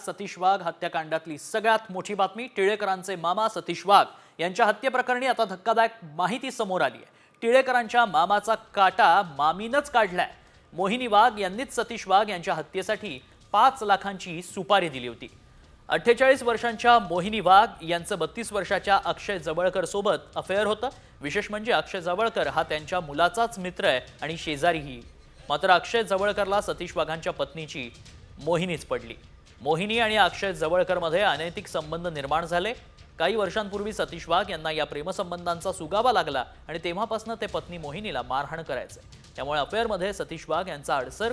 सतीश वाघ हत्याकांडातली सगळ्यात मोठी बातमी। टिळेकरांचे मामा सतीश वाघ यांच्या हत्येप्रकरणी आता धक्कादायक माहिती समोर आली आहे। टिळेकरांच्या मामाचा काटा मामीनच काढलाय। मोहिनी वाघ यांनीच सतीश वाघ यांच्या हत्येसाठी 5 लाखांची सुपारी दिली होती। 48 वर्षांच्या मोहिनी वाघ यांचं 32 वर्षाच्या अक्षय जवळकर सोबत अफेअर होतं। विशेष म्हणजे अक्षय जवळकर हा त्यांच्या मुलाचाच मित्र आहे आणि शेजारीही। मात्र अक्षय जवळकरला सतीश वाघांच्या पत्नीची मोहिनीच पडली। मोहिनी आणि अक्षय जवळकरमध्ये अनैतिक संबंध निर्माण झाले। काही वर्षांपूर्वी सतीश वाघ यांना या प्रेमसंबंधांचा सुगावा लागला आणि तेव्हापासून ते पत्नी मोहिनीला मारहाण करायचे। त्यामुळे अफेअरमध्ये सतीश वाघ यांचा अडसर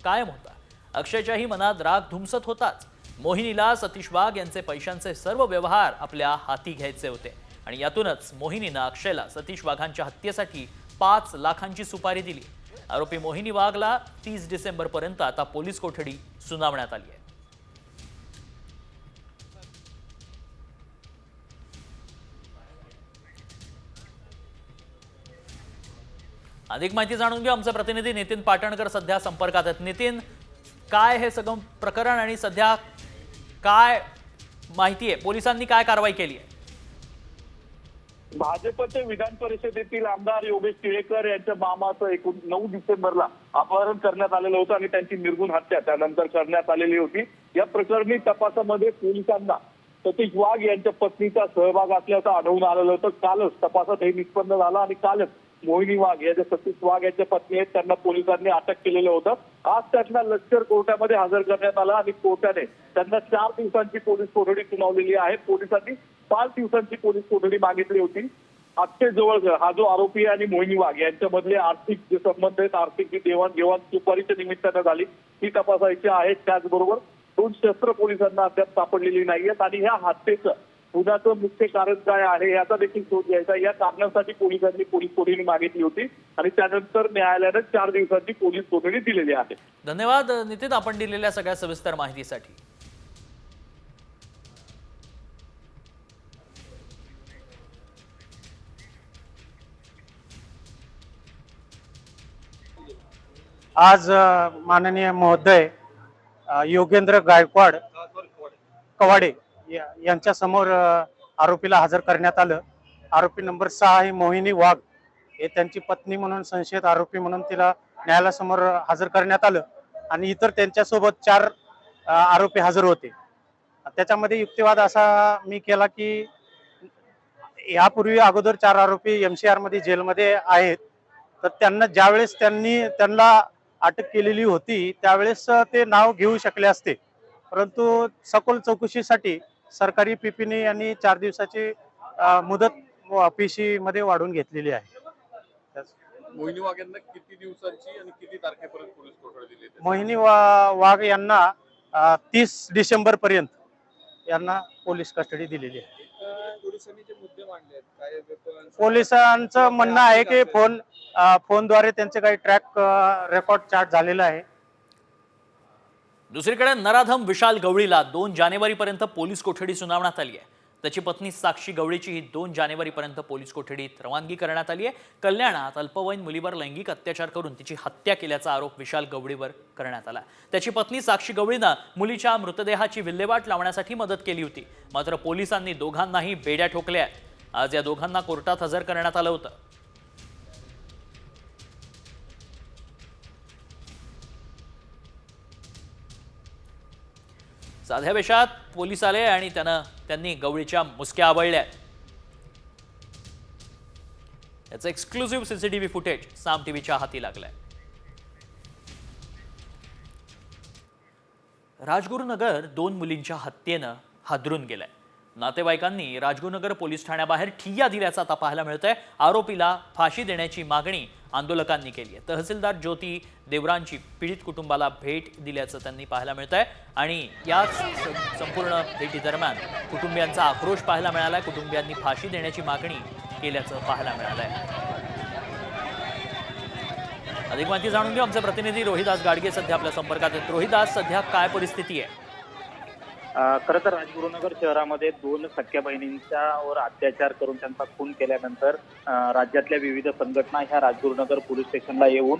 कायम होता। अक्षयच्याही मनात राग धुमसत होताच। मोहिनीला सतीश वाघ यांचे पैशांचे सर्व व्यवहार आपल्या हाती घ्यायचे होते आणि यातूनच मोहिनीने अक्षयला सतीश वाघांच्या हत्येसाठी 5 लाखांची सुपारी दिली। आरोपी मोहिनी वाघला 30 डिसेंबर पर्यंत आता पोलीस कोठडी सुनावण्यात आली आहे। अधिक माहिती जाणून घेऊ। आमचे प्रतिनिधी नितीन पाटणकर सध्या संपर्कात आहेत। नितीन, काय हे सगळं प्रकरण आणि सध्या काय माहिती आहे? पोलिसांनी काय कारवाई केली आहे? भाजपचे विधान परिषदेतील आमदार योगेश टिळेकर यांच्या मामाचं 9 डिसेंबरला अपहरण करण्यात आलेलं होतं आणि त्यांची निर्घृण हत्या त्यानंतर करण्यात आलेली होती। या प्रकरणी तपासामध्ये पोलिसांना सतीश वाघ यांच्या पत्नीचा सहभाग असल्याचं आढळून आलेलं होतं। कालच तपासात हे निष्पन्न झालं आणि कालच मोहिनी वाघ या ज्या सतीश वाघ यांच्या पत्नी आहेत त्यांना पोलिसांनी अटक केलेलं होतं। आज त्यांना लष्कर कोर्टामध्ये हजर करण्यात आलं आणि कोर्टाने त्यांना 4 दिवसांची पोलीस कोठडी सुनावलेली आहे। पोलिसांनी 5 दिवसांची पोलीस कोठडी मागितली होती। अक्षय जवळकर हा जो आरोपी आहे आणि मोहिनी वाघ यांच्यामधले आर्थिक जे संबंध आहेत, आर्थिक जी देवाणघेवाण सुपारीच्या निमित्तानं झाली ती तपासायची आहे। त्याचबरोबर 2 शस्त्र पोलिसांना अद्याप सापडलेली नाहीयेत आणि ह्या हत्येचं गुन्ह्याचं मुख्य कारण काय आहे याचा देखील शोध घ्यायचा। या कारणासाठी पोलिसांनी पोलीस कोठडी मागितली होती आणि त्यानंतर न्यायालयाने 4 दिवसांची पोलीस कोठडी दिलेली आहे। धन्यवाद नितीन, आपण दिलेल्या सगळ्या सविस्तर माहितीसाठी। आज माननीय महोदय योगेंद्र गायकवाड कवाडे यांच्या समोर आरोपीला हजर करण्यात आलं। आरोपी नंबर 6 ही मोहिनी वाघ हे त्यांची पत्नी म्हणून संशयित आरोपी म्हणून तिला न्यायालयासमोर हजर करण्यात आलं आणि इतर त्यांच्यासोबत 4 आरोपी हजर होते। त्याच्यामध्ये युक्तिवाद असा मी केला की यापूर्वी अगोदर 4 आरोपी MCR मध्ये जेलमध्ये आहेत, तर त्यांना ज्यावेळेस त्यांना अटक केलेली होती त्यावेळेस ते नाव घेऊ शकले असते, परंतु सखोल चौकशीसाठी सरकारी पीपीने यांनी 4 दिवसाची मुदत PC मध्ये वाढवून घेतलेली आहे। मोहिनी वाघ यांना किती दिवसांची आणि किती तारखेपर्यंत पोलीस कोठडी दिली? मोहिनी वाघ यांना 30 डिसेंबर पर्यंत यांना पोलीस कस्टडी दिलेली आहे। पोलिसांनी जे मुद्दे मांडले आहेत, पोलिसांचं म्हणणं आहे की फोनद्वारे त्यांचे काही ट्रॅक रेकॉर्ड चार्ट झालेला आहे। दुसरीकडे नराधम विशाल गवळीला 2 जानेवारीपर्यंत पोलीस कोठडी सुनावण्यात आली आहे। त्याची पत्नी साक्षी गवळीची ही 2 जानेवारीपर्यंत पोलीस कोठडीत रवानगी करण्यात आली आहे। कल्याणात अल्पवयीन मुलीवर लैंगिक अत्याचार करून तिची हत्या केल्याचा आरोप विशाल गवळीवर करण्यात आला। त्याची पत्नी साक्षी गवळीनं मुलीच्या मृतदेहाची विल्हेवाट लावण्यासाठी मदत केली होती, मात्र पोलिसांनी दोघांनाही बेड्या ठोकल्या। आज या दोघांना कोर्टात हजर करण्यात आलं होतं। साध्या वेशात पोलीस आले आणि त्यांनी गवळीच्या मुसक्या आवळल्या। याचं एक्सक्लुसिव्ह CCTV फुटेज साम टीव्हीच्या हाती लागलंय। राजगुरुनगर 2 मुलींच्या हत्येनं हादरून गेलंय। नातेवाईकांनी राजगुरुनगर पोलीस ठाण्याबाहेर ठिय्या दिल्याचं आता पाहायला मिळतंय। आरोपीला फाशी देण्याची मागणी आंदोलकांनी केली आहे। तहसीलदार ज्योती देवरांची पीडित कुटुंबाला भेट दिल्याचं त्यांनी पाहायला मिळतंय आणि याच संपूर्ण भेटी दरम्यान कुटुंबियांचा आक्रोश पाहायला मिळालाय। कुटुंबियांनी फाशी देण्याची मागणी केल्याचं पाहायला मिळालंय। अधिक माहिती जाणून घेऊ। आमचे प्रतिनिधी रोहिदास गाडगे सध्या आपल्या संपर्कात आहेत। रोहिदास, सध्या काय परिस्थिती आहे? खरं तर राजगुरुनगर शहरामध्ये 2 सख्या बहिणींच्यावर अत्याचार करून त्यांचा खून केल्यानंतर राज्यातल्या विविध संघटना ह्या राजगुरुनगर पोलीस स्टेशनला येऊन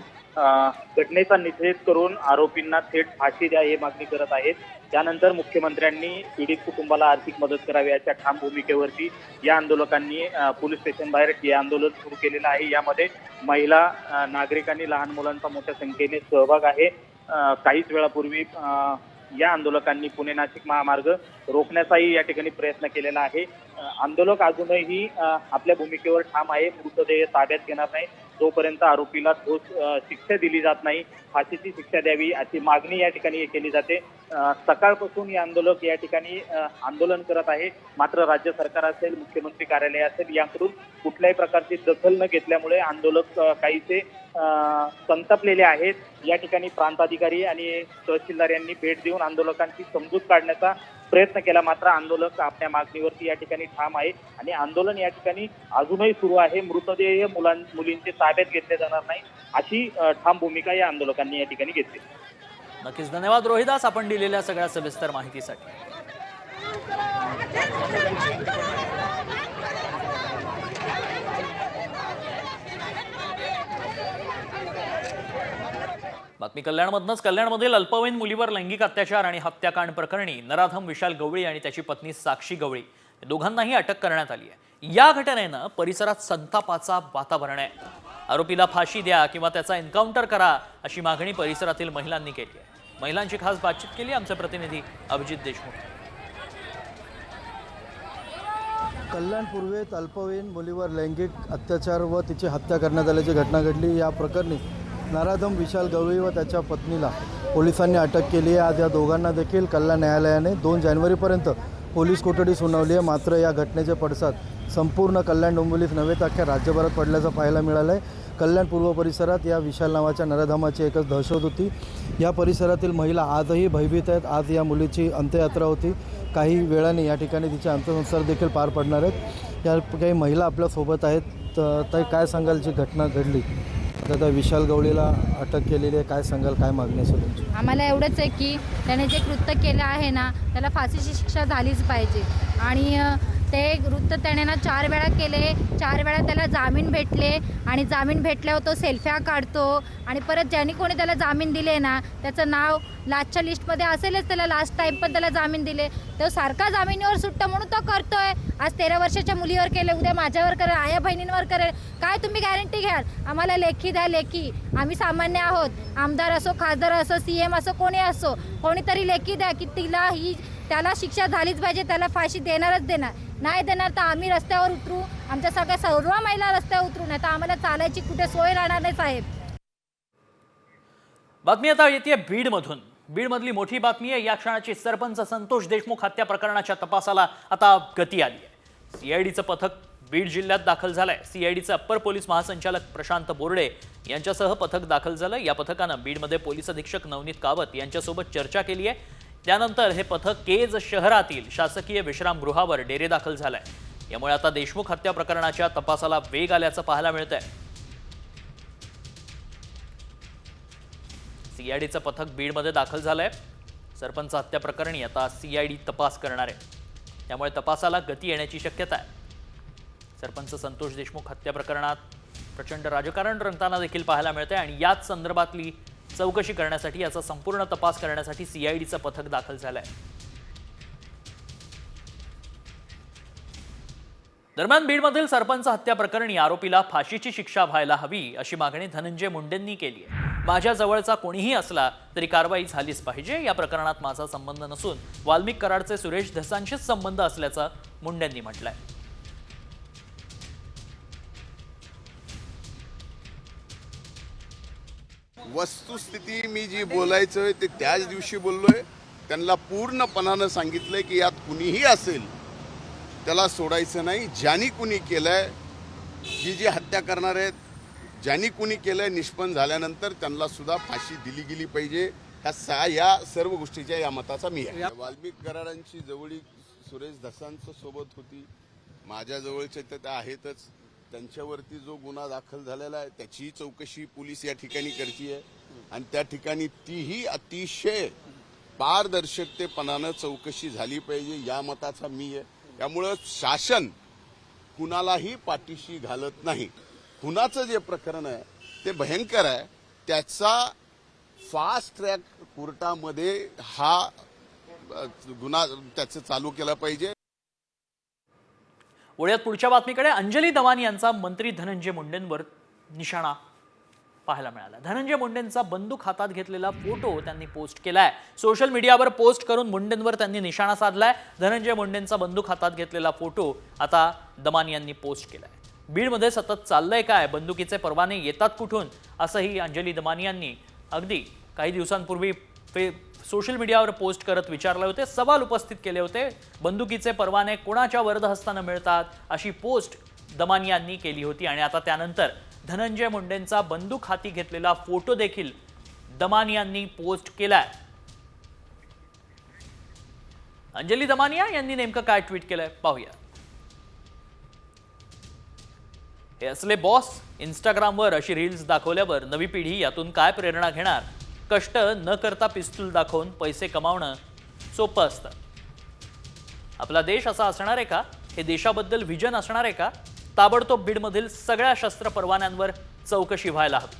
घटनेचा निषेध करून आरोपींना थेट फाशी द्या ही मागणी करत आहेत. त्यानंतर मुख्यमंत्र्यांनी पीडित कुटुंबाला आर्थिक मदत करावी याच्या ठाम भूमिकेवरती या आंदोलकांनी पोलीस स्टेशन बाहेर हे आंदोलन सुरू केलेलं आहे. यामध्ये महिला, नागरिकांनी, लहान मुलांचा मोठ्या संख्येने सहभाग आहे. काहीच वेळापूर्वी या आंदोलकांनी पुणे नाशिक महामार्ग रोखण्याचाही या ठिकाणी प्रयत्न केलेला आहे. आंदोलक अजूनही आपल्या भूमिकेवर ठाम आहे. मृतदेह ताब्यात घेणार नाही जोपर्यंत आरोपीला ठोस शिक्षा दिली जात नाही, फाशीची शिक्षा द्यावी अशी मागणी या ठिकाणी केली जाते. सकाळपासून हे आंदोलक या ठिकाणी आंदोलन करत आहे. मात्र राज्य सरकार असेल, मुख्यमंत्री कार्यालय असेल याकडून कुठल्याही प्रकारची दखल न घेतल्यामुळे आंदोलक काहीसे संतपलेले आहेत. या ठिकाणी प्रांताधिकारी आणि तहसीलदार यांनी भेट देऊन आंदोलकांची समजूत काढण्याचा प्रयत्न केला. मात्र आंदोलक आपल्या मागणीवरती या ठिकाणी ठाम आहे आणि आंदोलन या ठिकाणी अजूनही सुरू आहे. मृतदेह मुलींचे ताब्यात घेतले जाणार नाही अशी ठाम भूमिका या आंदोलकांनी या ठिकाणी घेतली. नक्कीच धन्यवाद रोहिदास, आपण दिलेल्या सगळ्या सविस्तर माहितीसाठी. बातमी कल्याणमधूनच. कल्याणमधील अल्पवयीन मुलीवर लैंगिक अत्याचार आणि हत्याकांड प्रकरणी नराधम विशाल गवळी आणि त्याची पत्नी साक्षी गवळी दोघांनाही अटक करण्यात आली आहे. या घटनेनं परिसरात संतापाचा वातावरण आहे. आरोपीला फाशी द्या किंवा त्याचा एन्काउंटर करा अशी मागणी परिसरातील महिलांनी केली आहे. महिलांची खास बातचीत केली आमचे प्रतिनिधी अभिजित देशमुख. कल्याण पूर्वेत अल्पवयीन मुलीवर लैंगिक अत्याचार व तिची हत्या करण्यात आल्याची घटना घडली. या प्रकरणी नराधम विशाल गवळी व त्याच्या पत्नीला पोलिसांनी अटक केली आहे. आज या दोघांना देखील कल्याण न्यायालयाने 2 जानेवारीपर्यंत पोलीस कोठडी सुनावली आहे. मात्र या घटनेचे पडसाद संपूर्ण कल्याण डोंबिवलीत नव्हे तर अख्ख्या राज्यभरात पडल्याचं पाहायला मिळालं आहे. कल्याण पूर्व परिसरात या विशाल नावाच्या नराधमाची एकच दहशत होती. या परिसरातील महिला आजही भयभीत आहेत. आज या मुलीची अंत्ययात्रा होती. काही वेळाने या ठिकाणी तिचे अंत्यसंस्कार देखील पार पडणार आहेत. या काही महिला आपल्यासोबत आहेत. तर काय सांगाल जी घटना घडली, आता विशाल गवळीला अटक केलेली आहे, काय सांगाल, काय मागणी असेल तुमची? आम्हाला एवढंच आहे की त्याने जे कृत्य केलं आहे ना त्याला फाशीची शिक्षा झालीच पाहिजे. आणि ते कृत्य त्याने ना 4 वेळा केले. 4 वेळा त्याला जामीन भेटले आणि जामीन भेटल्यावर तो सेल्फ्या काढतो आणि परत ज्यांनी कोणी त्याला जामीन दिले ना त्याचं नाव लास्टच्या लिस्टमध्ये असेलच. त्याला लास्ट टाईम पण त्याला जामीन दिले. तो सारखा जामिनीवर सुटतो म्हणून तो करतोय. आज 13 वर्षाच्या मुलीवर केले, उद्या माझ्यावर करेल, आया बहिणींवर करेल. काय तुम्ही गॅरंटी घ्याल? आम्हाला लेखी द्या, लेखी. आम्ही सामान्य आहोत. आमदार असो, खासदार असो, CM असो, कोणी असो, कोणीतरी लेखी द्या की त्याला शिक्षा झालीच पाहिजे. त्याला फाशी देणारच देणार. नाही देणार तर आम्ही रस्त्यावर उतरू. आमच्या सगळ्या सर्व महिला रस्त्यावर उतरू, नाही तर आम्हाला चालायची कुठे सोय राहणार नाही साहेब. बातमी आता येते बीडमधून. बीडमधली मोठी बातमी आहे. या क्षणाची सरपंच संतोष देशमुख हत्या प्रकरणाच्या तपासाला आता गती आली आहे. CIDचं पथक बीड जिल्ह्यात दाखल झालंय. CIDचे अप्पर पोलीस महासंचालक प्रशांत बोर्डे यांच्यासह पथक दाखल झालं. या पथकानं बीडमध्ये पोलीस अधीक्षक नवनीत कावत यांच्यासोबत चर्चा केली आहे. त्यानंतर हे पथक केज शहरातील शासकीय विश्रामगृहावर डेरे दाखल झालंय. यामुळे आता देशमुख हत्या प्रकरणाच्या तपासाला वेग आल्याचं पाहायला मिळतंय. CIDचं पथक बीडमध्ये दाखल झालंय. सरपंच हत्या प्रकरणी आता CID तपास करणार आहे. त्यामुळे तपासाला गती येण्याची शक्यता आहे. सरपंच संतोष देशमुख हत्या प्रकरणात प्रचंड राजकारण रंगताना देखील पाहायला मिळतंय आणि याच संदर्भातली चौकशी करण्यासाठी, याचा संपूर्ण तपास करण्यासाठी CIDचं पथक दाखल झालंय. दरम्यान बीडमधील सरपंच हत्या प्रकरणी आरोपीला फाशीची शिक्षा व्हायला हवी अशी मागणी धनंजय मुंडेंनी केली आहे. माझ्या जवळचा कोणीही असला तरी कारवाई झालीच पाहिजे. या प्रकरणात माझा संबंध नसून वाल्मिक कराडचे सुरेश धसांशीच संबंध असल्याचं मुंडेंनी म्हटलंय. वस्तुस्थिती मी जी बोलायचं ते त्याच दिवशी बोललोय. त्यांना पूर्णपणानं सांगितलंय की यात कुणीही असेल त्याला सोडायचं नाही. ज्यांनी कुणी केलंय, ही जी हत्या करणार आहेत, ज्यांनी कुणी केलंय निष्पन्न झाल्यानंतर त्यांना सुद्धा फाशी दिली गेली पाहिजे. या सर्व गोष्टीच्या या मताचा मी आहे. वाल्मिक कराडांची जवळी सुरेश धसांचं सोबत होती. माझ्या जवळचे तर आहेतच. त्यांच्यावरती जो गुन्हा दाखल झालेला आहे त्याची चौकशी पोलीस या ठिकाणी करते आहे आणि त्या ठिकाणी तीही अतिशय पारदर्शकतेपणानं चौकशी झाली पाहिजे या मताचा मी आहे. त्यामुळं शासन कुणालाही पाठीशी घालत नाही. खुनाचं जे प्रकरण आहे ते भयंकर आहे. त्याचा फास्ट ट्रॅक कोर्टामध्ये हा गुन्हा त्याचं चालू केला पाहिजे. वळूयात पुढच्या बातमीकडे. अंजली दमानी यांचा मंत्री धनंजय मुंडेंवर निशाणा पाहायला मिळाला. धनंजय मुंडेंचा बंदूक हातात घेतलेला फोटो त्यांनी पोस्ट केलाय. सोशल मीडियावर पोस्ट करून मुंडेंवर त्यांनी निशाणा साधलाय. धनंजय मुंडेंचा बंदूक हातात घेतलेला फोटो आता दमानी यांनी पोस्ट केलाय. बीडमध्ये सतत चाललंय काय, बंदुकीचे परवाने येतात कुठून, असंही अंजली दमानी यांनी अगदी काही दिवसांपूर्वी सोशल मीडियावर पोस्ट करत विचारले होते, सवाल उपस्थित केले होते. बंदुकीचे परवाने कोणाच्या वरदहस्तानं मिळतात अशी पोस्ट दमानी यांनी केली होती. आणि आता त्यानंतर धनंजय मुंडेंचा बंदूक हाती घेतलेला फोटो देखील दमानी यांनी पोस्ट केलाय. अंजली दमानिया यांनी नेमकं काय ट्विट केलंय पाहूया. हे असले बॉस, इंस्टाग्रामवर अशी रील्स दाखवल्यावर नवी पिढी यातून काय प्रेरणा घेणार. कष्ट न करता पिस्तूल दाखवून पैसे कमावणं सोपं असतं. आपला देश असा असणार आहे का, हे देशाबद्दल व्हिजन असणार आहे का. ताबडतोब बीडमधील सगळ्या शस्त्र परवान्यांवर चौकशी व्हायला हवी.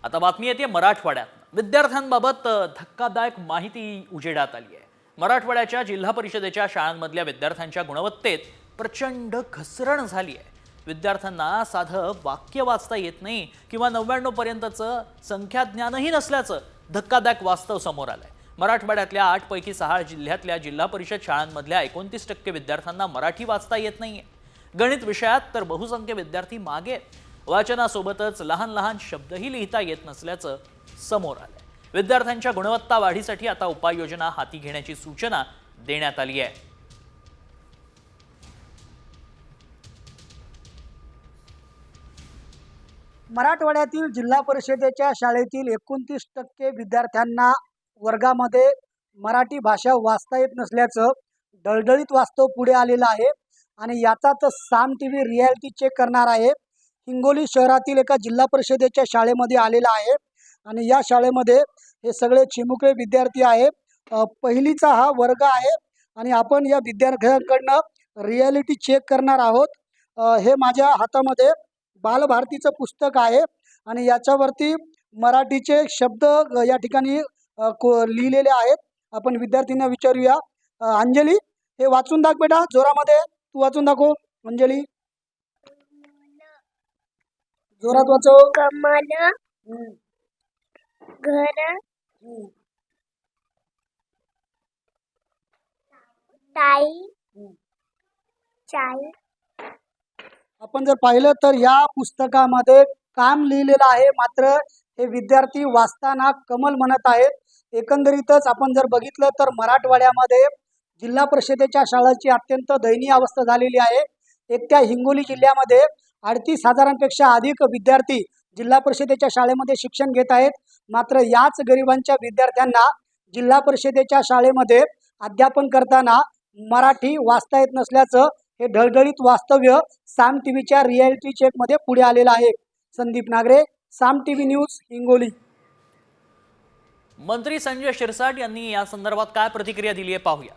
आता बातमी येते मराठवाड्यात. विद्यार्थ्यांबाबत धक्कादायक माहिती उजेडात आली आहे. मराठवाड्याच्या जिल्हा परिषदेच्या शाळांमधल्या विद्यार्थ्यांच्या गुणवत्तेत प्रचंड घसरण झाली आहे. विद्यार्थ्यांना साधं वाक्य वाचता येत नाही किंवा 99 पर्यंतचं संख्याज्ञानही नसल्याचं धक्कादायक वास्तव समोर आलंय. मराठवाड्यातल्या 8 पैकी 6 जिल्ह्यातल्या जिल्हा परिषद शाळांमधल्या 29% विद्यार्थ्यांना मराठी वाचता येत नाहीये. गणित विषयात तर बहुसंख्य विद्यार्थी मागे आहेत. वाचनासोबतच लहान लहान शब्दही लिहिता येत नसल्याचं समोर आलंय. विद्यार्थ्यांच्या गुणवत्ता वाढीसाठी आता उपाययोजना हाती घेण्याची सूचना देण्यात आली आहे. मराठवाड्यातील जिल्हा परिषदेच्या शाळेतील 29% विद्यार्थ्यांना वर्गामध्ये मराठी भाषा वाचता येत नसल्याचं डळडळीत वास्तव पुढे आलेलं आहे. आणि याचाच साम टीव्ही रियालिटी चेक करणार आहे. हिंगोली शहरातील एका जिल्हा परिषदेच्या शाळेमध्ये आलेला आहे. आणि या शाळेमध्ये हे सगळे चिमुकले विद्यार्थी आहे. पहिलीचा हा वर्ग आहे आणि आपण या विद्यार्थ्यांकडनं रियालिटी चेक करणार आहोत. हे माझ्या हातामध्ये बालभारतीचं पुस्तक आहे आणि याच्यावरती मराठीचे शब्द या ठिकाणी लिहिलेले आहेत. आपण विद्यार्थ्यांना विचारूया. अंजली, हे वाचून दाख बेटा, जोरामध्ये तू वाचून दाखव. अंजली, जोरात वाचव. कमल, घर, ताई, चाय. आपण जर पाहिलं तर या पुस्तकामध्ये काम लिहिलेलं आहे, मात्र हे विद्यार्थी वाचताना कमल म्हणत आहेत. एकंदरीतच आपण जर बघितलं तर मराठवाड्यामध्ये जिल्हा परिषदेच्या शाळांची अत्यंत दयनीय अवस्था झालेली आहे. एकट्या हिंगोली जिल्ह्यामध्ये 38,000पेक्षा अधिक विद्यार्थी जिल्हा परिषदेच्या शाळेमध्ये शिक्षण घेत आहेत. मात्र याच गरिबांच्या विद्यार्थ्यांना जिल्हा परिषदेच्या शाळेमध्ये अध्यापन करताना मराठी वाचता येत नसल्याचं हे ढळढळीत वास्तव्य साम टीव्हीच्या रियालिटी चेकमध्ये पुढे आलेलं आहे. संदीप नागरे, साम टीव्ही न्यूज, हिंगोली. मंत्री संजय शिरसाट यांनी या संदर्भात काय प्रतिक्रिया दिली आहे पाहूया.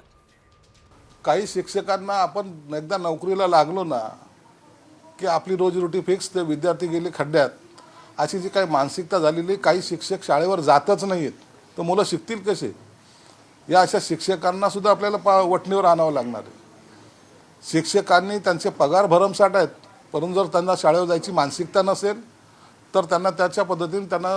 काही शिक्षकांना आपण एकदा नोकरीला लागलो ना की आपली रोजीरोटी फिक्स, ते विद्यार्थी गेले खड्ड्यात, अशी जी काही मानसिकता झालेली. काही शिक्षक शाळेवर जातच नाहीत, तर मुलं शिकतील कसे. या अशा शिक्षकांना सुद्धा आपल्याला वठणीवर आणावं लागणार आहे. शिक्षकांनी त्यांचे पगार भरमसाठ आहेत, परंतु जर त्यांना शाळेवर जायची मानसिकता नसेल तर त्यांना त्याच्या पद्धतीने त्यांना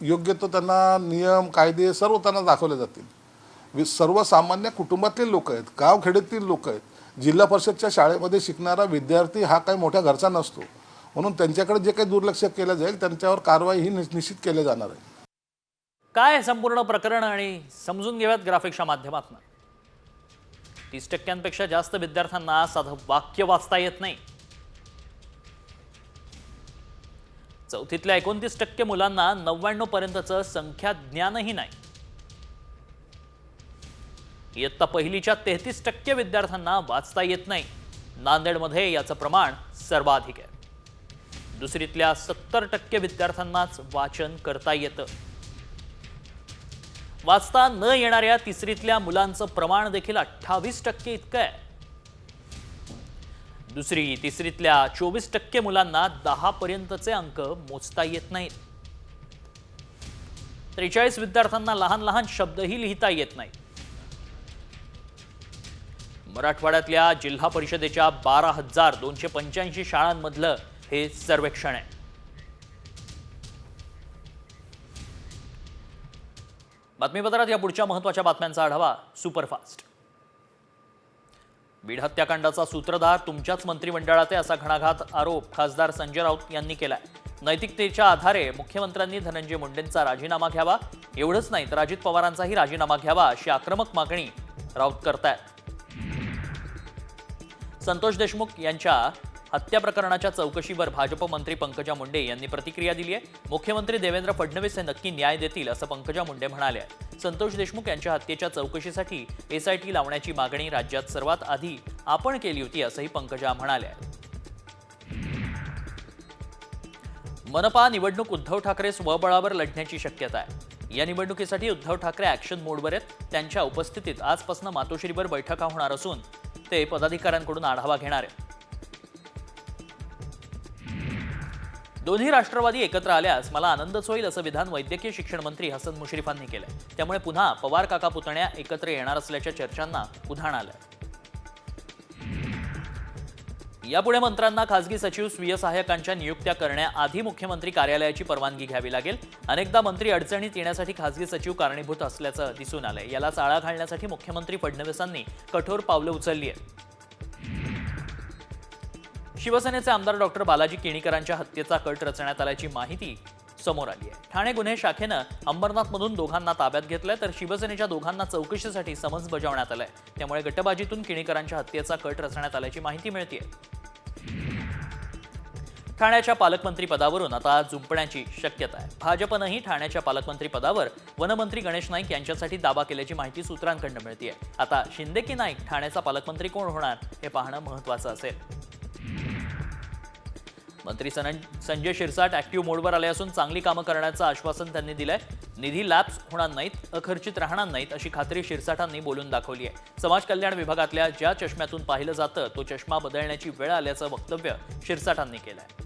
योग्य तो त्यांना नियम कायदे सर्व त्यांना दाखवले जातील. सर्वसामान्य कुटुंबातले लोक आहेत, गावखेड्यातील लोक आहेत. जिल्हा परिषदच्या शाळेमध्ये शिकणारा विद्यार्थी हा काही मोठ्या घरचा नसतो, म्हणून त्यांच्याकडे जे काही दुर्लक्ष केलं जाईल त्यांच्यावर कारवाई ही निश्चित केली जाणार आहे. काय संपूर्ण प्रकरण आणि समजून घेऊयात ग्राफिक्सच्या माध्यमातून. 30%पेक्षा जास्त विद्यार्थ्यांना साधं वाक्य वाचता येत नाही. चौथीतल्या 29% मुलांना 99 पर्यंतचं संख्या ज्ञानही नाही. इयत्ता पहिलीच्या 33% विद्यार्थ्यांना वाचता येत नाही. नांदेडमध्ये याचं प्रमाण सर्वाधिक आहे. दुसरीतल्या 70% विद्यार्थ्यांनाच वाचन करता येतं. वाचता न येणाऱ्या तिसरीतल्या मुलांचं प्रमाण देखील 28% इतकं आहे. दुसरी तिसरीतल्या 24% मुलांना 10 पर्यंतचे अंक मोजता येत नाहीत. 43 विद्यार्थ्यांना लहान लहान शब्दही लिहिता येत नाहीत. मराठवाड्यातल्या जिल्हा परिषदेच्या 12,285 शाळांमधलं हे सर्वेक्षण आहे. बातमीपत्रात या पुढच्या महत्त्वाच्या बातम्यांचा आढावा सुपरफास्ट. बीड हत्याकांडाचा सूत्रधार तुमच्याच मंत्रिमंडळात आहे असा घणाघात आरोप खासदार संजय राऊत यांनी केलाय. नैतिकतेच्या आधारे मुख्यमंत्र्यांनी धनंजय मुंडेंचा राजीनामा घ्यावा, एवढंच नाही तर अजित पवारांचाही राजीनामा घ्यावा अशी आक्रमक मागणी राऊत करतायत. संतोष देशमुख यांच्या हत्या प्रकरणाच्या चौकशीवर भाजप मंत्री पंकजा मुंडे यांनी प्रतिक्रिया दिली आहे. मुख्यमंत्री देवेंद्र फडणवीस हे नक्की न्याय देतील असं पंकजा मुंडे म्हणाले. संतोष देशमुख यांच्या हत्येच्या चौकशीसाठी SIT लावण्याची मागणी राज्यात सर्वात आधी आपण केली होती असंही पंकजा म्हणाल्या. मनपा निवडणूक उद्धव ठाकरे स्वबळावर लढण्याची शक्यता आहे. या निवडणुकीसाठी उद्धव ठाकरे ॲक्शन मोडवर आहेत. त्यांच्या उपस्थितीत आजपासून मातोश्रीवर बैठका होणार असून ते पदाधिकाऱ्यांकडून आढावा घेणार आहेत. दोन्ही राष्ट्रवादी एकत्र आल्यास मला आनंदच होईल असं विधान वैद्यकीय शिक्षण मंत्री हसन मुश्रीफांनी केलंय. त्यामुळे पुन्हा पवार काका पुतण्या एकत्र येणार असल्याच्या चर्चांना उधाण आलंय. यापुढे मंत्र्यांना खासगी सचिव स्वीय सहाय्यकांच्या नियुक्त्या करण्याआधी मुख्यमंत्री कार्यालयाची परवानगी घ्यावी लागेल. अनेकदा मंत्री अडचणीत येण्यासाठी खासगी सचिव कारणीभूत असल्याचं दिसून आलंय. याला आळा घालण्यासाठी मुख्यमंत्री फडणवीसांनी कठोर पावलं उचलली आहेत. शिवसेनेचे आमदार डॉक्टर बालाजी केणीकरांच्या हत्येचा कट रचण्यात आल्याची माहिती समोर आली आहे. ठाणे गुन्हे शाखेनं अंबरनाथमधून दोघांना ताब्यात घेतलंय तर शिवसेनेच्या दोघांना चौकशीसाठी समन्स बजावण्यात आलंय. त्यामुळे गटबाजीतून केणीकरांच्या हत्येचा कट रचण्यात आल्याची माहिती मिळतेय. ठाण्याच्या पालकमंत्री पदावरून आता जुंपण्याची शक्यता आहे. भाजपनंही ठाण्याच्या पालकमंत्री पदावर वनमंत्री गणेश नाईक यांच्यासाठी दावा केल्याची माहिती सूत्रांकडून मिळतेय. आता शिंदे की नाईक ठाण्याचा पालकमंत्री कोण होणार हे पाहणं महत्त्वाचं असेल. मंत्री संजय शिरसाट ऍक्टिव्ह मोडवर आले असून चांगली कामं करण्याचं आश्वासन त्यांनी दिलंय. निधी लॅप्स होणार नाहीत, अखर्चित राहणार नाहीत अशी खात्री शिरसाटांनी बोलून दाखवली आहे. समाज कल्याण विभागातल्या ज्या चष्म्यातून पाहिलं जातं तो चष्मा बदलण्याची वेळ आल्याचं वक्तव्य शिरसाटांनी केलंय.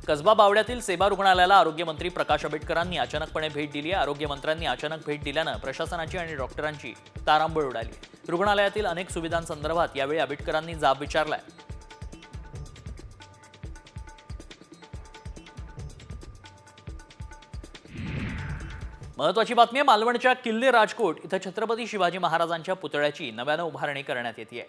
कसबा बावड्यातील सेवा रुग्णालयाला आरोग्यमंत्री प्रकाश आंबेडकरांनी अचानकपणे भेट दिली आहे. आरोग्यमंत्र्यांनी अचानक भेट दिल्यानं प्रशासनाची आणि डॉक्टरांची तारांबळ उडाली. रुग्णालयातील अनेक सुविधांसंदर्भात यावेळी आंबेडकरांनी जाब विचारलाय. महत्वाची बातमी आहे. मालवणच्या किल्ले राजकोट इथं छत्रपती शिवाजी महाराजांच्या पुतळ्याची नव्यानं उभारणी करण्यात येते.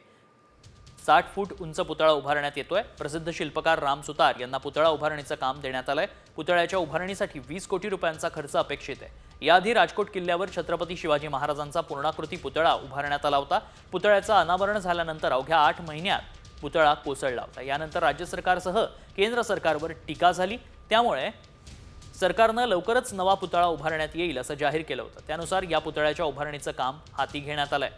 60 फूट उंच पुतळा उभारण्यात येतोय. प्रसिद्ध शिल्पकार राम सुतार यांना पुतळा उभारणीचं काम देण्यात आलंय. पुतळ्याच्या उभारणीसाठी 20 कोटी रुपयांचा खर्च अपेक्षित आहे. याआधी राजकोट किल्ल्यावर छत्रपती शिवाजी महाराजांचा पूर्णाकृती पुतळा उभारण्यात आला होता. पुतळ्याचं अनावरण झाल्यानंतर अवघ्या 8 महिन्यात पुतळा कोसळला होता. यानंतर राज्य सरकारसह केंद्र सरकारवर टीका झाली. त्यामुळे सरकारनं लवकरच नवा पुतळा उभारण्यात येईल असं जाहीर केलं होतं. त्यानुसार या पुतळ्याच्या उभारणीचं काम हाती घेण्यात आलंय.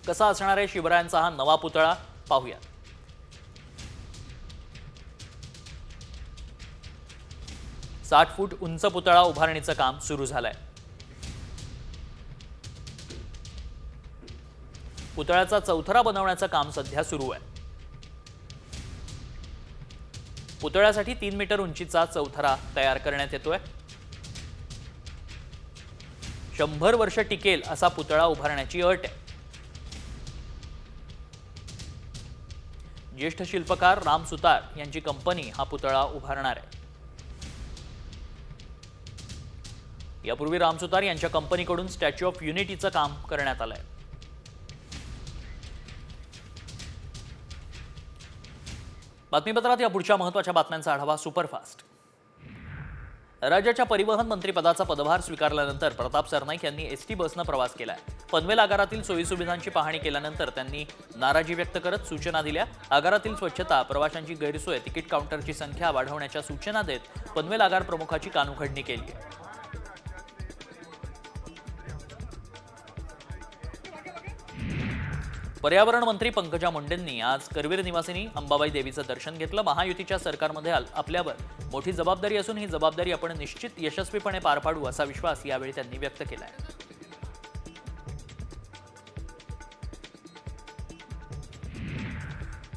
कसा असणार आहे शिवरायांचा हा नवा पुतळा पाहूया. साठ फूट उंच पुतळा उभारणीचं काम सुरू झालंय. पुतळ्याचा चौथरा बनवण्याचं काम सध्या सुरू आहे. पुतळ्यासाठी 3 मीटर उंचीचा चौथरा तयार करण्यात येतोय. 100 वर्ष टिकेल असा पुतळा उभारण्याची अट आहे. ज्येष्ठ शिल्पकार राम सुतार यांची कंपनी हा पुतळा उभारणार आहे. यापूर्वी राम सुतार यांच्या कंपनीकडून स्टॅच्यू ऑफ युनिटीचं काम करण्यात आलंय. बातमीपत्रात या पुढच्या महत्त्वाच्या बातम्यांचा आढावा सुपरफास्ट. राज्याच्या परिवहन मंत्रिपदाचा पदभार स्वीकारल्यानंतर प्रताप सरनाईक यांनी ST बसनं प्रवास केलाय. पनवेल आगारातील सोयीसुविधांची पाहणी केल्यानंतर त्यांनी नाराजी व्यक्त करत सूचना दिल्या. आगारातील स्वच्छता, प्रवाशांची गैरसोय, तिकीट काउंटरची संख्या वाढवण्याच्या सूचना देत पनवेल आगार प्रमुखाची कानउघडणी केली आहे. पर्यावरण मंत्री पंकजा मुंडेंनी आज करवीर निवासिनी अंबाबाई देवीचं दर्शन घेतलं. महायुतीच्या सरकारमध्ये आपल्यावर मोठी जबाबदारी असून ही जबाबदारी आपण निश्चित यशस्वीपणे पार पाडू असा विश्वास यावेळी त्यांनी व्यक्त केलाय.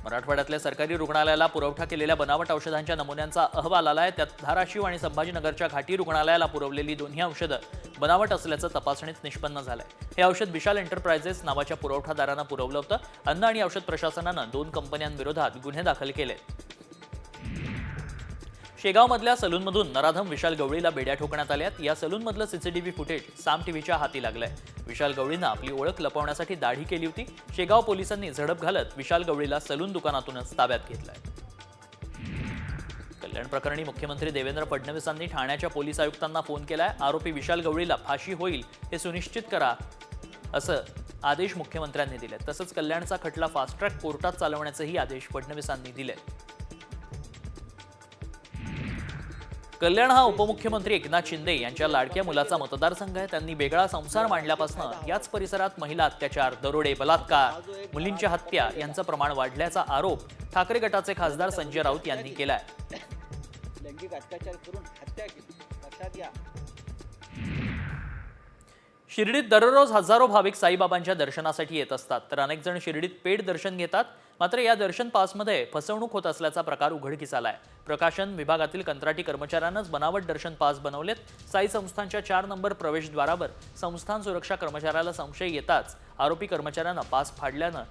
मराठवाड्यातल्या सरकारी रुग्णालयाला पुरवठा केलेल्या बनावट औषधांच्या नमुन्यांचा अहवाल आलाय. त्यात धाराशिव आणि संभाजीनगरच्या घाटी रुग्णालयाला पुरवलेली दोन्ही औषधं बनावट असल्याचं तपासणीत निष्पन्न झालंय. हे औषध विशाल एंटरप्राइजेस नावाच्या पुरवठादारानं पुरवलं होतं. अन्न आणि औषध प्रशासनानं 2 कंपन्यांविरोधात गुन्हे दाखल केले. शेगावमधल्या सलूनमधून नराधम विशाल गवळीला बेड्या ठोकण्यात आल्यात. या सलूनमधलं सीसीटीव्ही फुटेज साम टीव्हीच्या हाती लागलंय. विशाल गवळीनं आपली ओळख लपवण्यासाठी दाढी केली होती. शेगाव पोलिसांनी झडप घालत विशाल गवळीला सलून दुकानातूनच ताब्यात घेतलंय. कल्याण प्रकरणी मुख्यमंत्री देवेंद्र फडणवीसांनी ठाण्याच्या पोलीस आयुक्तांना फोन केलाय. आरोपी विशाल गवळीला फाशी होईल हे सुनिश्चित करा असं आदेश मुख्यमंत्र्यांनी दिले. तसंच कल्याणचा खटला फास्ट ट्रॅक कोर्टात चालवण्याचेही आदेश फडणवीसांनी दिले. कल्याण हा उपमुख्यमंत्री एकनाथ शिंदे यांच्या लाडक्या मुलाचा मतदारसंघ आहे. त्यांनी वेगळा संसार मांडल्यापासून याच परिसरात महिला अत्याचार, दरोडे, बलात्कार, मुलींच्या हत्या यांचं प्रमाण वाढल्याचा आरोप ठाकरे गटाचे खासदार संजय राऊत यांनी केलाय. लैंगिक अत्याचार करून हत्या केली, लक्षात घ्या. शिर्डीत दररोज हजारो भाविक साईबाबांच्या दर्शनासाठी येत असतात. तर अनेक जण शिर्डीत पेड दर्शन घेतात. मात्र या दर्शन पासमध्ये फसवणूक होत असल्याचा प्रकार उघडकीस आलाय. प्रकाशन विभागातील कंत्राटी कर्मचाऱ्यांनाच बनावट दर्शन पास बनवलेत. साई संस्थानच्या 4 नंबर प्रवेशद्वारावर संस्थान सुरक्षा कर्मचाऱ्याला संशय येताच आरोपी कर्मचाऱ्यांना पास फाडल्यानं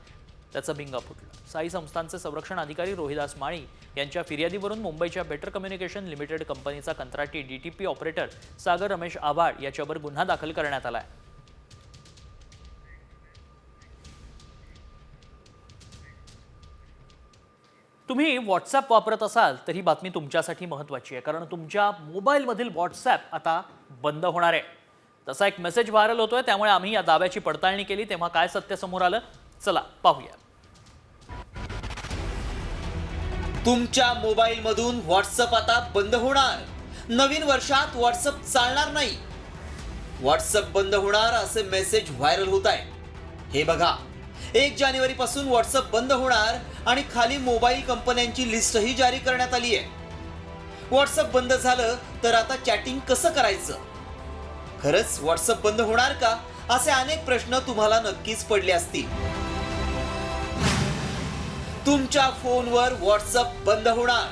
त्याचं भिंगा फुटलं. साई संस्थानचे संरक्षण अधिकारी रोहिदास माळी यांच्या फिर्यादीवरून मुंबईच्या बेटर कम्युनिकेशन लिमिटेड कंपनीचा कंत्राटी डीटीपी ऑपरेटर सागर रमेश आव्हाड याच्यावर गुन्हा दाखल करण्यात आलाय. तुम्ही व्हॉट्सॲप वापरत असाल तर ही बातमी तुमच्यासाठी महत्त्वाची आहे. कारण तुमच्या मोबाईलमधील व्हॉट्सॲप आता बंद होणार आहे. तसा एक मेसेज व्हायरल होतोय. त्यामुळे आम्ही या दाव्याची पडताळणी केली. तेव्हा काय सत्य समोर आलं, चला पाहूया. तुमच्या मोबाईलमधून व्हॉट्सअप आता बंद होणार. नवीन वर्षात व्हॉट्सअप चालणार नाही. व्हॉट्सअप बंद होणार असे मेसेज व्हायरल होत आहे. हे बघा, 1 जानेवारी पासून व्हॉट्सअप बंद होणार आणि खाली मोबाईल कंपन्यांची लिस्टही जारी करण्यात आली आहे. व्हॉट्सअप बंद झालं तर आता चॅटिंग कसं करायचं? खरंच व्हॉट्सअप बंद होणार का? असे अनेक प्रश्न तुम्हाला नक्कीच पडले असतील. तुमच्या फोनवर व्हॉट्सअप बंद होणार.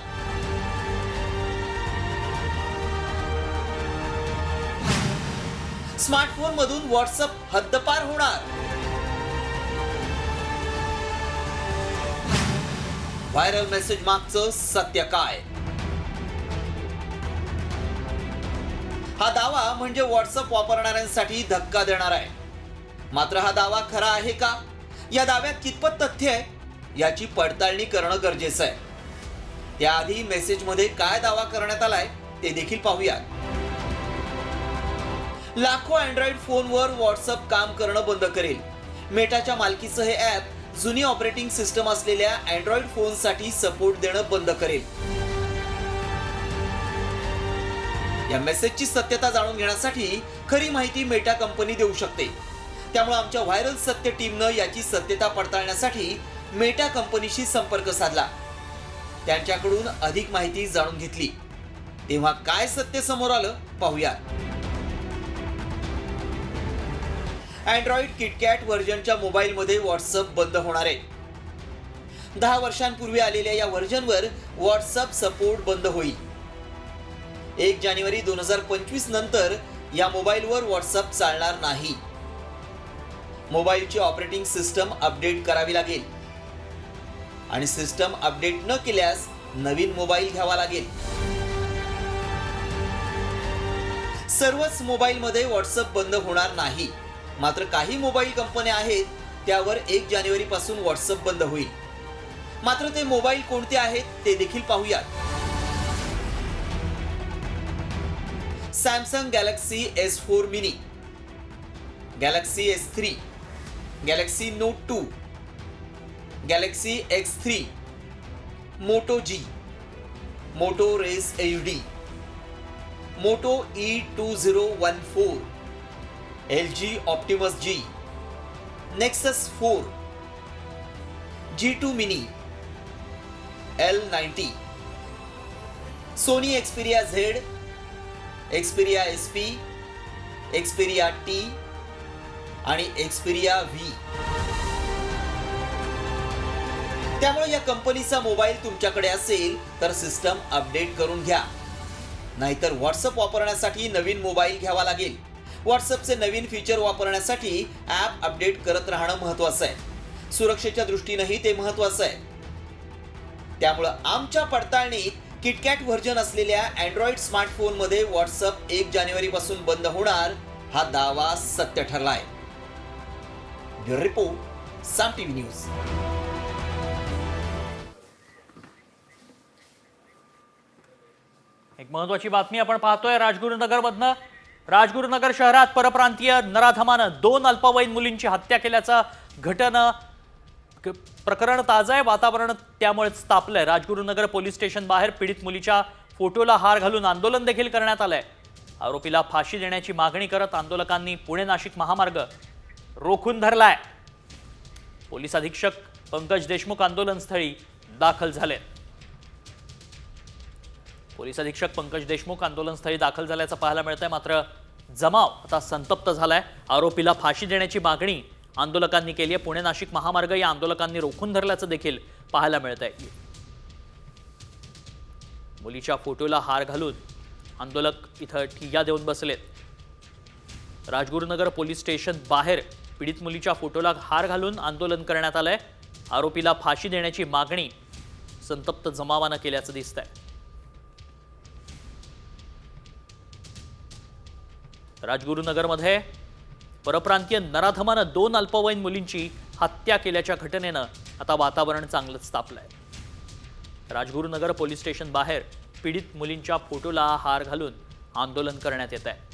स्मार्टफोन मधून व्हॉट्सअप हद्दपार होणार. व्हायरल मेसेज मागचं सत्य काय? हा दावा म्हणजे व्हॉट्सअप वापरणाऱ्यांसाठी धक्का देणार आहे. मात्र हा दावा खरा आहे का? या दाव्यात कितपत तथ्य आहे याची पडताळणी करणं गरजेचं आहे. त्याआधी मेसेजमध्ये काय दावा करण्यात आलाय ते देखील पाहूया. लाखो अँड्रॉइड फोनवर व्हॉट्सअप काम करणं बंद करेल. मेटाच्या मालकीचं हे ॲप जुनी ऑपरेटिंग सिस्टम असलेल्या अँड्रॉइड फोनसाठी सपोर्ट देणं बंद करेल. या मेसेजची सत्यता जाणून घेण्यासाठी खरी माहिती मेटा कंपनी देऊ शकते. त्यामुळे आमच्या व्हायरल सत्य टीमनं याची सत्यता पडताळण्यासाठी मेटा कंपनीशी संपर्क साधला. त्यांच्याकडून अधिक माहिती जाणून घेतली. तेव्हा काय सत्य समोर आलं पाहूया. अँड्रॉइड किटकॅट व्हर्जनच्या मोबाईलमध्ये व्हॉट्सअप बंद होणार आहे. 10 वर्षांपूर्वी आलेल्या या व्हर्जनवर व्हॉट्सअप सपोर्ट बंद होईल. 1 जानेवारी 2025 नंतर या मोबाईलवर व्हॉट्सअप चालणार नाही. मोबाईलची ऑपरेटिंग सिस्टम अपडेट करावी लागेल आणि सिस्टम अपडेट न केल्यास नवीन मोबाईल घ्यावा लागेल. सर्वच मोबाईलमध्ये व्हॉट्सअप बंद होणार नाही. मात्र काही मोबाईल कंपन्या आहेत त्यावर 1 जानेवारी पासून व्हॉट्सअप बंद होईल. मात्र ते मोबाईल कोणते आहेत ते देखील पाहूयात. Samsung Galaxy S4 mini, Galaxy S3, Galaxy Note 2, Galaxy X3, Moto G, Moto race AUD, Moto E2014, LG Optimus G, Nexus 4, G2 mini, L90, Sony Xperia Z, Xperia SP, Xperia T आणि Xperia V. त्यामुळे या कंपनीचा mobile तुमच्याकडे असेल तर system update करून घ्या, नाहीतर व्हॉट्सअप वापरण्यासाठी नवीन मोबाईल घ्यावा लागेल. व्हॉट्सअपचे नवीन फीचर वापरण्यासाठी ॲप अपडेट करत राहणं महत्त्वाचं आहे. सुरक्षेच्या दृष्टीनेही ते महत्त्वाचं आहे. त्यामुळं आमच्या पडताळणीत किटकॅट व्हर्जन असलेल्या अँड्रॉइड स्मार्टफोनमध्ये व्हॉट्सअप 1 जानेवारीपासून बंद होणार हा दावा सत्य ठरलाय. ब्युरो रिपोर्ट, साम टीव्ही न्यूज. एक महत्वाची बातमी आपण पाहतोय राजगुरुनगरमधनं. राजगुरुनगर शहरात परप्रांतीय नराधमानं 2 अल्पवयीन मुलींची हत्या केल्याचं प्रकरण ताजं आहे. वातावरण त्यामुळेच तापलंय. राजगुरुनगर पोलीस स्टेशन बाहेर पीडित मुलीच्या फोटोला हार घालून आंदोलन देखील करण्यात आलंय. आरोपीला फाशी देण्याची मागणी करत आंदोलकांनी पुणे नाशिक महामार्ग रोखून धरलाय. पोलीस अधीक्षक पंकज देशमुख आंदोलनस्थळी दाखल झाले. पोलीस अधीक्षक पंकज देशमुख आंदोलनस्थळी दाखल झाल्याचं पाहायला मिळतंय. मात्र जमाव आता संतप्त झालाय. आरोपीला फाशी देण्याची मागणी आंदोलकांनी केली आहे. पुणे नाशिक महामार्ग या आंदोलकांनी रोखून धरल्याचं देखील पाहायला मिळतंय. मुलीच्या फोटोला हार घालून आंदोलक इथं ठिय्या देऊन बसलेत. राजगुरुनगर पोलीस स्टेशन बाहेर पीडित मुलीच्या फोटोला हार घालून आंदोलन करण्यात आलंय. आरोपीला फाशी देण्याची मागणी संतप्त जमावानं केल्याचं दिसतंय. राजगुरुनगरमध्ये परप्रांतीय नराधमानं 2 अल्पवयीन मुलींची हत्या केल्याच्या घटनेनं आता वातावरण चांगलंच तापलंय. राजगुरुनगर पोलीस स्टेशन बाहेर पीडित मुलींच्या फोटोला हार घालून आंदोलन करण्यात येत आहे.